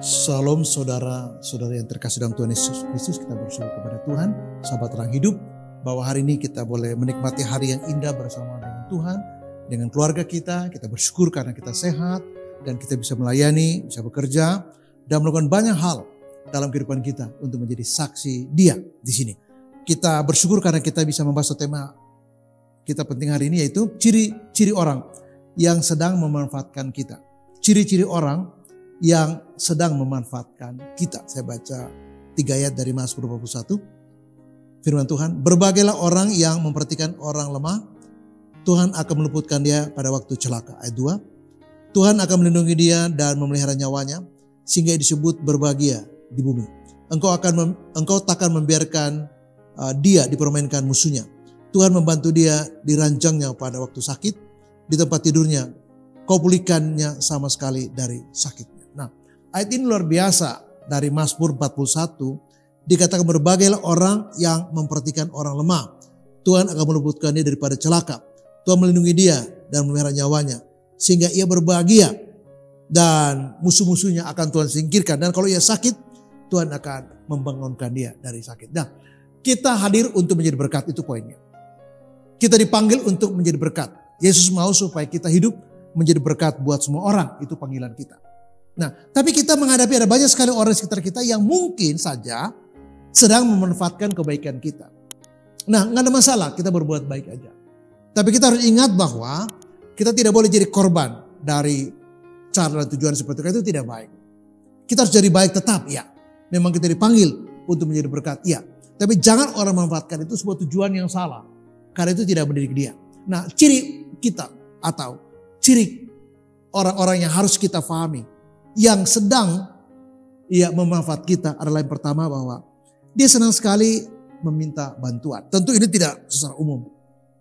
Salam saudara-saudara yang terkasih dalam Tuhan Yesus Kristus. Kita bersyukur kepada Tuhan, sahabat terang hidup, bahwa hari ini kita boleh menikmati hari yang indah bersama dengan Tuhan, dengan keluarga kita. Kita bersyukur karena kita sehat dan kita bisa melayani, bisa bekerja dan melakukan banyak hal dalam kehidupan kita untuk menjadi saksi Dia di sini. Kita bersyukur karena kita bisa membahas tema kita penting hari ini, yaitu ciri-ciri orang yang sedang memanfaatkan kita. Ciri-ciri orang yang sedang memanfaatkan kita. Saya baca 3 ayat dari Mazmur 41. Firman Tuhan, berbagailah orang yang memperhatikan orang lemah, Tuhan akan meluputkan dia pada waktu celaka. Ayat 2, Tuhan akan melindungi dia dan memelihara nyawanya, sehingga disebut berbahagia di bumi. Engkau takkan membiarkan dia dipermainkan musuhnya. Tuhan membantu dia di ranjangnya pada waktu sakit, di tempat tidurnya kau pulihkannya sama sekali dari sakitnya. Nah, ayat ini luar biasa dari Mazmur 41. Dikatakan berbagailah orang yang memperhatikan orang lemah, Tuhan akan meluputkan dia daripada celaka. Tuhan melindungi dia dan memelihara nyawanya, sehingga ia berbahagia dan musuh-musuhnya akan Tuhan singkirkan. Dan kalau ia sakit, Tuhan akan membangunkan dia dari sakit. Nah, kita hadir untuk menjadi berkat, itu poinnya. Kita dipanggil untuk menjadi berkat. Yesus mau supaya kita hidup menjadi berkat buat semua orang, itu panggilan kita. Nah, tapi kita menghadapi ada banyak sekali orang di sekitar kita yang mungkin saja sedang memanfaatkan kebaikan kita. Nah, nggak ada masalah, kita berbuat baik aja. Tapi kita harus ingat bahwa kita tidak boleh jadi korban dari cara dan tujuan seperti itu tidak baik. Kita harus jadi baik tetap, ya. Memang kita dipanggil untuk menjadi berkat, ya. Tapi jangan orang memanfaatkan itu sebuah tujuan yang salah. Karena itu tidak mendidik dia. Nah, ciri kita atau ciri orang-orang yang harus kita pahami yang sedang memanfaat kita adalah yang pertama, bahwa dia senang sekali meminta bantuan. Tentu ini tidak secara umum.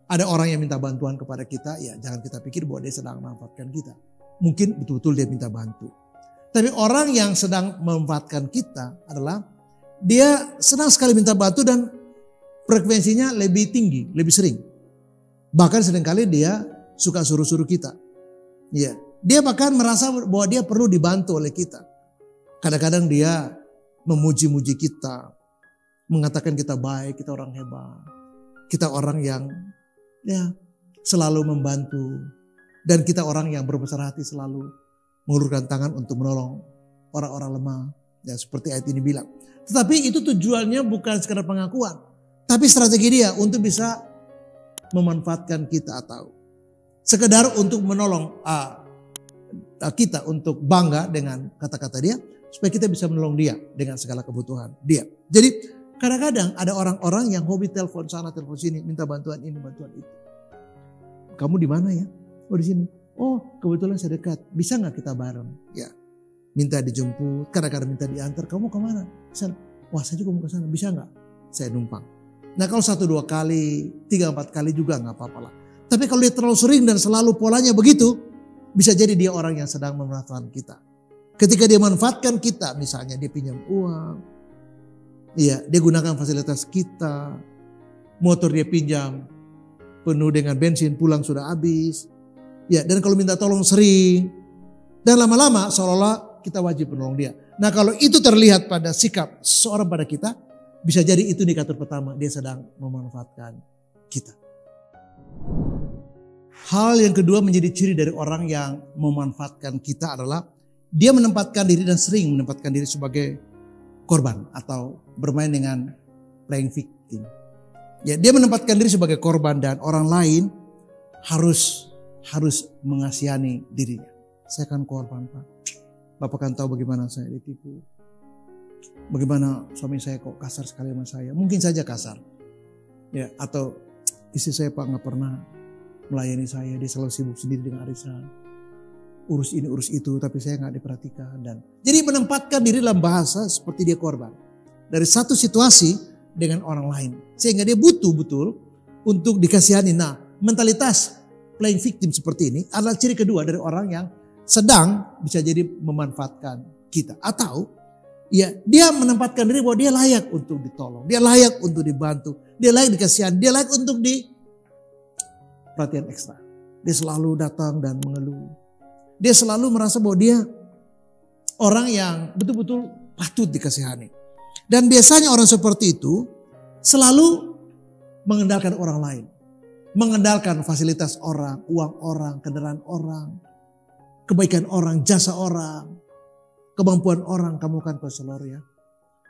Ada orang yang minta bantuan kepada kita, ya jangan kita pikir bahwa dia sedang memanfaatkan kita. Mungkin betul-betul dia minta bantu. Tapi orang yang sedang memanfaatkan kita adalah dia senang sekali minta bantu dan frekuensinya lebih tinggi, lebih sering. Bahkan seringkali dia suka suruh-suruh kita. Ya, dia bahkan merasa bahwa dia perlu dibantu oleh kita. Kadang-kadang dia memuji-muji kita, mengatakan kita baik, kita orang hebat, kita orang yang selalu membantu, dan kita orang yang berbesar hati selalu mengulurkan tangan untuk menolong orang-orang lemah. Ya, seperti ayat ini bilang. Tetapi itu tujuannya bukan sekedar pengakuan, tapi strategi dia untuk bisa memanfaatkan kita atau sekedar untuk menolong kita untuk bangga dengan kata-kata dia, supaya kita bisa menolong dia dengan segala kebutuhan dia. Jadi kadang-kadang ada orang-orang yang hobi telepon sana, telepon sini, minta bantuan ini, bantuan itu. Kamu di mana ya? Oh, di sini. Oh, kebetulan saya dekat. Bisa nggak kita bareng? Ya. Minta dijemput, kadang-kadang minta diantar. Kamu kemana? Kesana. Wah, saya juga mau ke sana. Bisa nggak? Saya numpang. Nah, kalau 1-2 kali, 3-4 kali juga nggak apa-apa lah. Tapi kalau dia terlalu sering dan selalu polanya begitu, bisa jadi dia orang yang sedang memanfaatkan kita. Ketika dia manfaatkan kita, misalnya dia pinjam uang, dia gunakan fasilitas kita, motor dia pinjam penuh dengan bensin, pulang sudah habis. Ya, dan kalau minta tolong sering, dan lama-lama seolah-olah kita wajib menolong dia. Nah, kalau itu terlihat pada sikap seorang pada kita, bisa jadi itu indikator pertama, dia sedang memanfaatkan kita. Hal yang kedua menjadi ciri dari orang yang memanfaatkan kita adalah dia menempatkan diri dan sering menempatkan diri sebagai korban atau bermain dengan playing victim. Ya, dia menempatkan diri sebagai korban dan orang lain harus mengasihani dirinya. Saya kan korban, Pak. Bapak kan tahu bagaimana saya ditipu. Bagaimana suami saya kok kasar sekali sama saya. Mungkin saja kasar. Ya, atau istri saya, Pak, nggak pernah melayani saya, dia selalu sibuk sendiri dengan arisan, urus ini urus itu, tapi saya nggak diperhatikan. Dan jadi menempatkan diri dalam bahasa seperti dia korban dari satu situasi dengan orang lain, sehingga dia butuh betul untuk dikasihani. Nah, mentalitas playing victim seperti ini adalah ciri kedua dari orang yang sedang bisa jadi memanfaatkan kita, atau ya dia menempatkan diri bahwa dia layak untuk ditolong, dia layak untuk dibantu, dia layak dikasihani, dia layak untuk perhatian ekstra. Dia selalu datang dan mengeluh. Dia selalu merasa bahwa dia Orang yang betul-betul patut dikasihani. Dan biasanya orang seperti itu selalu mengendalikan orang lain. Mengendalikan fasilitas orang, uang orang, kendaraan orang, kebaikan orang, jasa orang, kemampuan orang. Kamu kan konselor ya.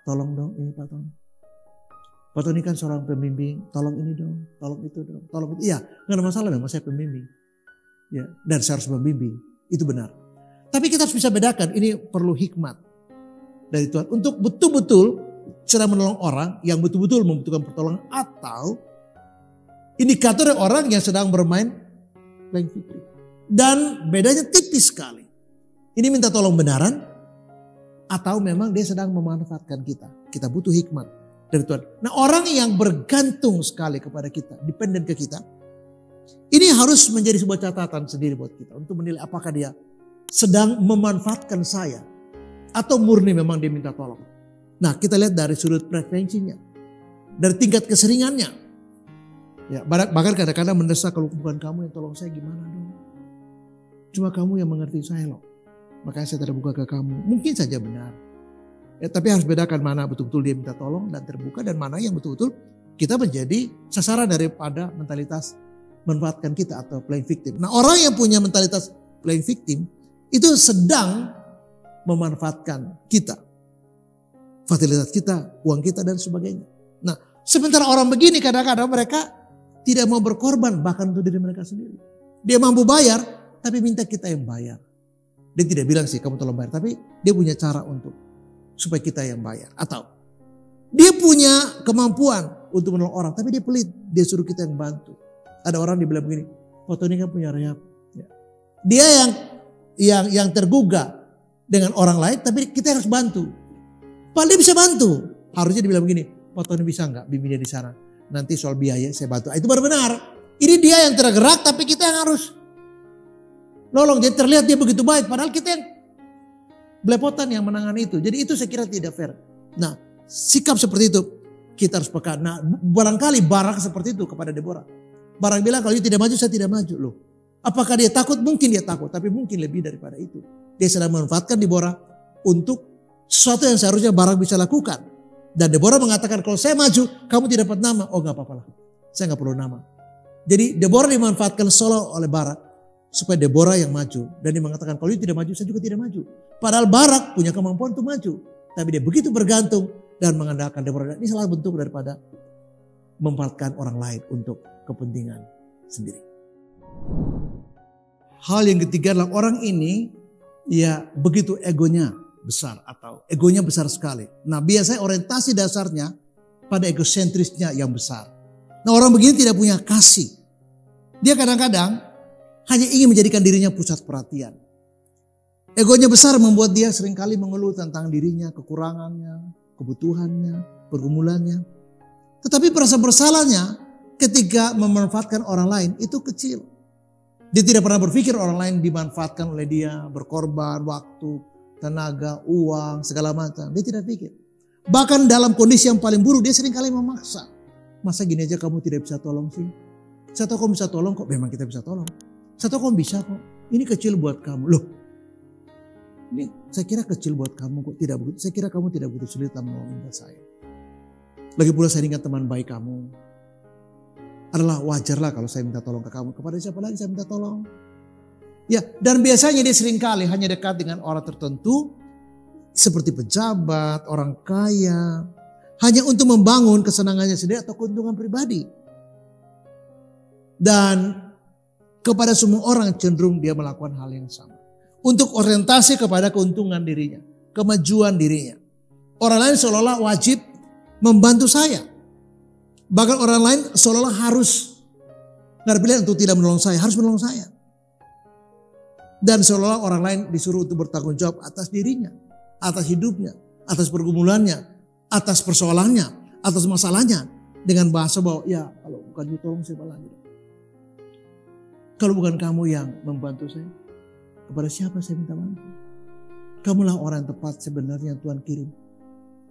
Tolong dong ini Pak Ton. Pak Ton ini kan seorang pembimbing. Tolong ini dong, tolong itu dong, tolong itu. Iya, gak ada masalah memang saya pembimbing. Ya, dan saya harus membimbing. Itu benar. Tapi kita harus bisa bedakan, ini perlu hikmat dari Tuhan. Untuk betul-betul cara menolong orang yang betul-betul membutuhkan pertolongan. Atau indikator orang yang sedang bermain playing victim. Dan bedanya tipis sekali. Ini minta tolong benaran atau memang dia sedang memanfaatkan kita. Kita butuh hikmat dari Tuhan. Nah, orang yang bergantung sekali kepada kita, dependen ke kita, ini harus menjadi sebuah catatan sendiri buat kita untuk menilai apakah dia sedang memanfaatkan saya atau murni memang dia minta tolong. Nah, kita lihat dari sudut preferensinya, dari tingkat keseringannya. Ya, bahkan kadang-kadang mendesak, kalau bukan kamu yang tolong saya gimana dong? Cuma kamu yang mengerti saya loh. Makanya saya terbuka ke kamu. Mungkin saja benar. Ya, tapi harus bedakan mana betul-betul dia minta tolong dan terbuka, dan mana yang betul-betul kita menjadi sasaran daripada mentalitas memanfaatkan kita atau playing victim. Nah, orang yang punya mentalitas playing victim itu sedang memanfaatkan kita. Fasilitas kita, uang kita dan sebagainya. Nah, sementara orang begini kadang-kadang mereka tidak mau berkorban bahkan untuk diri mereka sendiri. Dia mampu bayar tapi minta kita yang bayar. Dia tidak bilang sih kamu tolong bayar, tapi dia punya cara untuk supaya kita yang bayar. Atau dia punya kemampuan untuk menolong orang tapi dia pelit, dia suruh kita yang bantu. Ada orang dibilang begini, foto ini kan punya rehab. Ya. Dia yang tergugah dengan orang lain tapi kita harus bantu. Padahal dia bisa bantu. Harusnya dibilang begini, foto ini bisa nggak bimbingnya di sana. Nanti soal biaya saya bantu. Itu baru benar. Ini dia yang tergerak tapi kita yang harus nolong. Jadi terlihat dia begitu baik. Padahal kita yang belepotan yang menangani itu. Jadi itu saya kira tidak fair. Nah, sikap seperti itu kita harus peka. Nah, barangkali Barak seperti itu kepada Deborah. Barak bilang kalau dia tidak maju saya tidak maju loh. Apakah dia takut? Mungkin dia takut. Tapi mungkin lebih daripada itu. Dia sedang memanfaatkan Deborah untuk sesuatu yang seharusnya Barak bisa lakukan. Dan Deborah mengatakan kalau saya maju kamu tidak dapat nama. Oh gak apa-apa lah. Saya gak perlu nama. Jadi Deborah dimanfaatkan solo oleh Barak. Supaya Deborah yang maju. Dan dia mengatakan kalau dia tidak maju saya juga tidak maju. Padahal Barak punya kemampuan untuk maju. Tapi dia begitu bergantung dan mengandalkan Deborah. Ini salah bentuk daripada memanfaatkan orang lain untuk kepentingan sendiri. Hal yang ketiga adalah orang ini ya begitu egonya besar atau egonya besar sekali. Nah, biasanya orientasi dasarnya pada egosentrisnya yang besar. Nah, orang begini tidak punya kasih. Dia kadang-kadang hanya ingin menjadikan dirinya pusat perhatian. Egonya besar membuat dia seringkali mengeluh tentang dirinya, kekurangannya, kebutuhannya, pergumulannya. Tetapi perasaan bersalahnya ketika memanfaatkan orang lain itu kecil. Dia tidak pernah berpikir orang lain dimanfaatkan oleh dia, berkorban, waktu, tenaga, uang, segala macam. Dia tidak pikir. Bahkan dalam kondisi yang paling buruk dia seringkali memaksa. Masa gini aja kamu tidak bisa tolong sih? Saya tahu kamu bisa tolong kok, memang kita bisa tolong. Saya tahu kamu bisa kok, ini kecil buat kamu. Loh, ini saya kira kecil buat kamu kok, tidak begitu. Saya kira kamu tidak begitu sulit menolong saya. Lagi pula saya ingat teman baik kamu. Adalah wajarlah kalau saya minta tolong ke kamu. Kepada siapa lagi saya minta tolong? Ya, dan biasanya dia seringkali hanya dekat dengan orang tertentu. Seperti pejabat, orang kaya. Hanya untuk membangun kesenangannya sendiri atau keuntungan pribadi. Dan kepada semua orang cenderung dia melakukan hal yang sama. Untuk orientasi kepada keuntungan dirinya. Kemajuan dirinya. Orang lain seolah-olah wajib membantu saya. Bahkan orang lain seolah-olah harus, nggak ada pilihan untuk tidak menolong saya, harus menolong saya. Dan seolah-olah orang lain disuruh untuk bertanggung jawab atas dirinya, atas hidupnya, atas pergumulannya, atas persoalannya, atas masalahnya. Dengan bahasa bahwa ya kalau bukan you tolong siapa lagi. Kalau bukan kamu yang membantu saya, kepada siapa saya minta bantu? Kamulah orang yang tepat sebenarnya yang Tuhan kirim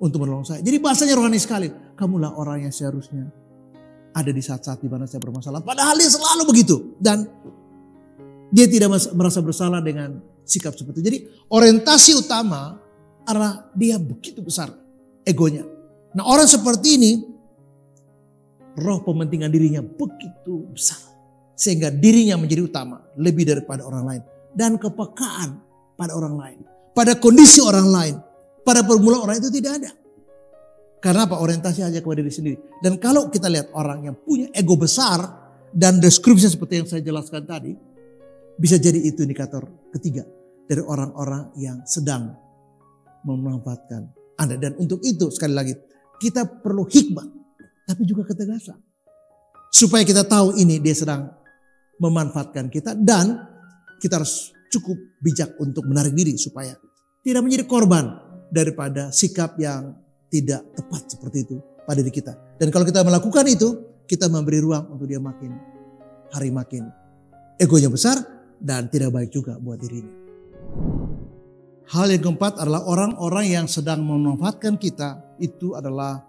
untuk menolong saya. Jadi bahasanya rohani sekali. Kamulah orang yang seharusnya ada di saat-saat di mana saya bermasalah. Padahal dia selalu begitu. Dan dia tidak merasa bersalah dengan sikap seperti itu. Jadi orientasi utama adalah dia begitu besar egonya. Nah orang seperti ini, roh pementingan dirinya begitu besar. Sehingga dirinya menjadi utama lebih daripada orang lain. Dan kepekaan pada orang lain. Pada kondisi orang lain. Pada permulaan orang itu tidak ada. Karena apa? Orientasi hanya kepada diri sendiri. Dan kalau kita lihat orang yang punya ego besar dan deskripsi seperti yang saya jelaskan tadi, bisa jadi itu indikator ketiga dari orang-orang yang sedang memanfaatkan Anda. Dan untuk itu sekali lagi kita perlu hikmat tapi juga ketegasan. Supaya kita tahu ini dia sedang memanfaatkan kita dan kita harus cukup bijak untuk menarik diri supaya tidak menjadi korban daripada sikap yang tidak tepat seperti itu pada diri kita. Dan kalau kita melakukan itu, kita memberi ruang untuk dia makin hari makin egonya besar dan tidak baik juga buat dirinya. Hal yang keempat adalah orang-orang yang sedang memanfaatkan kita itu adalah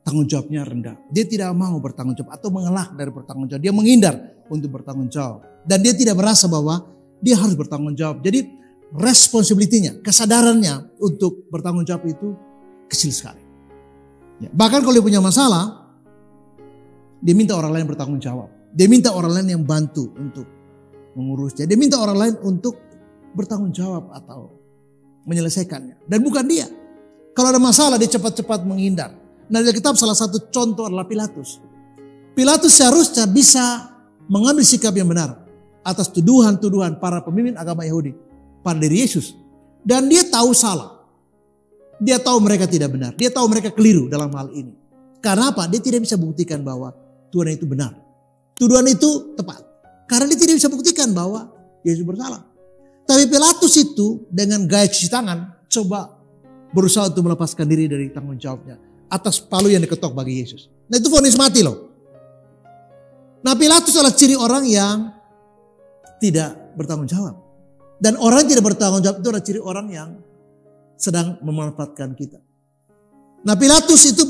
tanggung jawabnya rendah. Dia tidak mau bertanggung jawab atau mengelak dari bertanggung jawab. Dia menghindar untuk bertanggung jawab. Dan dia tidak merasa bahwa dia harus bertanggung jawab. Jadi responsibility-nya, kesadarannya untuk bertanggung jawab itu kecil sekali. Ya, bahkan kalau dia punya masalah, dia minta orang lain bertanggung jawab. Dia minta orang lain yang bantu untuk mengurusnya. Dia minta orang lain untuk bertanggung jawab atau menyelesaikannya. Dan bukan dia. Kalau ada masalah dia cepat-cepat menghindar. Nah di kitab salah satu contoh adalah Pilatus. Pilatus seharusnya bisa mengambil sikap yang benar atas tuduhan-tuduhan para pemimpin agama Yahudi pada diri Yesus. Dan dia tahu salah. Dia tahu mereka tidak benar. Dia tahu mereka keliru dalam hal ini. Karena apa? Dia tidak bisa buktikan bahwa Tuhan itu benar. Tuduhan itu tepat. Karena dia tidak bisa buktikan bahwa Yesus bersalah. Tapi Pilatus itu dengan gaya cuci tangan coba berusaha untuk melepaskan diri dari tanggung jawabnya atas palu yang diketok bagi Yesus. Nah itu vonis mati loh. Nah Pilatus adalah ciri orang yang tidak bertanggung jawab. Dan orang yang tidak bertanggung jawab itu adalah ciri orang yang sedang memanfaatkan kita. Nah Pilatus itu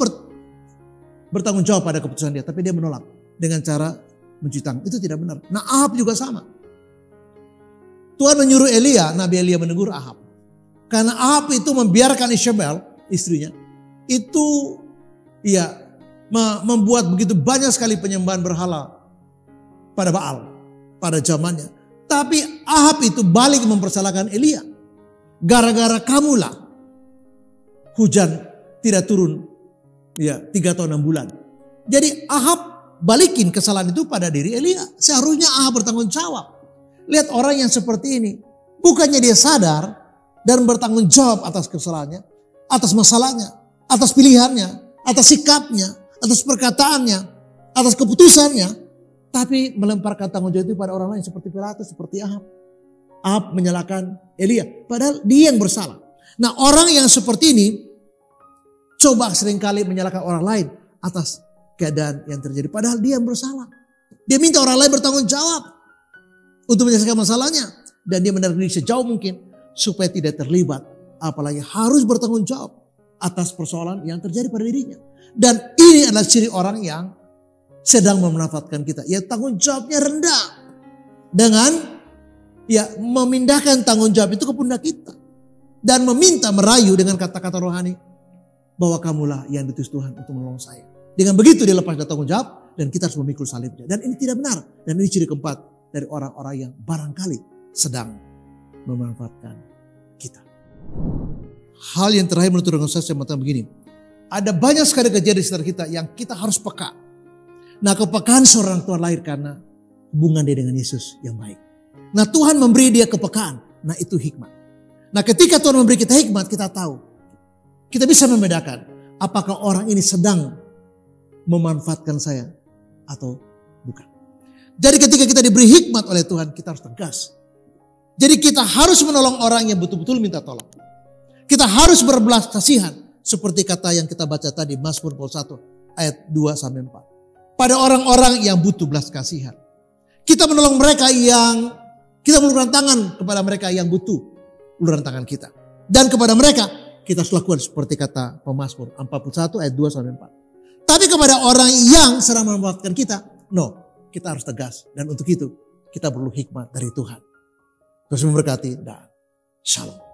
bertanggung jawab pada keputusan dia. Tapi dia menolak dengan cara mencuci tangan. Itu tidak benar. Nah Ahab juga sama. Tuhan menyuruh Elia, Nabi Elia menegur Ahab. Karena Ahab itu membiarkan Isabel, istrinya, itu ya membuat begitu banyak sekali penyembahan berhala pada Baal pada zamannya. Tapi Ahab itu balik mempersalahkan Elia. Gara-gara kamulah hujan tidak turun ya 3 tahun 6 bulan. Jadi Ahab balikin kesalahan itu pada diri Elia. Seharusnya Ahab bertanggung jawab. Lihat orang yang seperti ini. Bukannya dia sadar dan bertanggung jawab atas kesalahannya, atas masalahnya, atas pilihannya, atas sikapnya, atas perkataannya, atas keputusannya. Tapi melemparkan tanggung jawab itu pada orang lain seperti Pilatus, seperti Ahab. Ahab menyalahkan Elia. Padahal dia yang bersalah. Nah orang yang seperti ini coba seringkali menyalahkan orang lain atas keadaan yang terjadi. Padahal dia yang bersalah. Dia minta orang lain bertanggung jawab untuk menyelesaikan masalahnya. Dan dia menarik diri sejauh mungkin supaya tidak terlibat. Apalagi harus bertanggung jawab atas persoalan yang terjadi pada dirinya. Dan ini adalah ciri orang yang sedang memanfaatkan kita. Ya tanggung jawabnya rendah. Dengan ya memindahkan tanggung jawab itu ke pundak kita. Dan meminta merayu dengan kata-kata rohani. Bahwa kamulah yang diutus Tuhan untuk menolong saya. Dengan begitu dia lepas dari tanggung jawab. Dan kita harus memikul salibnya. Dan ini tidak benar. Dan ini ciri keempat dari orang-orang yang barangkali sedang memanfaatkan kita. Hal yang terakhir menurut dengan saya mengatakan begini. Ada banyak sekali kejadian di sekitar kita yang kita harus peka. Nah kepekaan seorang Tuhan lahir karena hubungan dia dengan Yesus yang baik. Nah Tuhan memberi dia kepekaan. Nah itu hikmat. Nah ketika Tuhan memberi kita hikmat kita tahu. Kita bisa membedakan apakah orang ini sedang memanfaatkan saya atau bukan. Jadi ketika kita diberi hikmat oleh Tuhan kita harus tegas. Jadi kita harus menolong orang yang betul-betul minta tolong. Kita harus berbelas kasihan. Seperti kata yang kita baca tadi Mazmur 1 ayat 2-4. Pada orang-orang yang butuh belas kasihan. Kita menolong mereka yang kita mengulurkan tangan kepada mereka yang butuh uluran tangan kita. Dan kepada mereka kita harus lakukan seperti kata Pemazmur 41 ayat 2-4. Tapi kepada orang yang sedang memanfaatkan kita, no, kita harus tegas. Dan untuk itu kita perlu hikmat dari Tuhan. Terus memberkati dan shalom.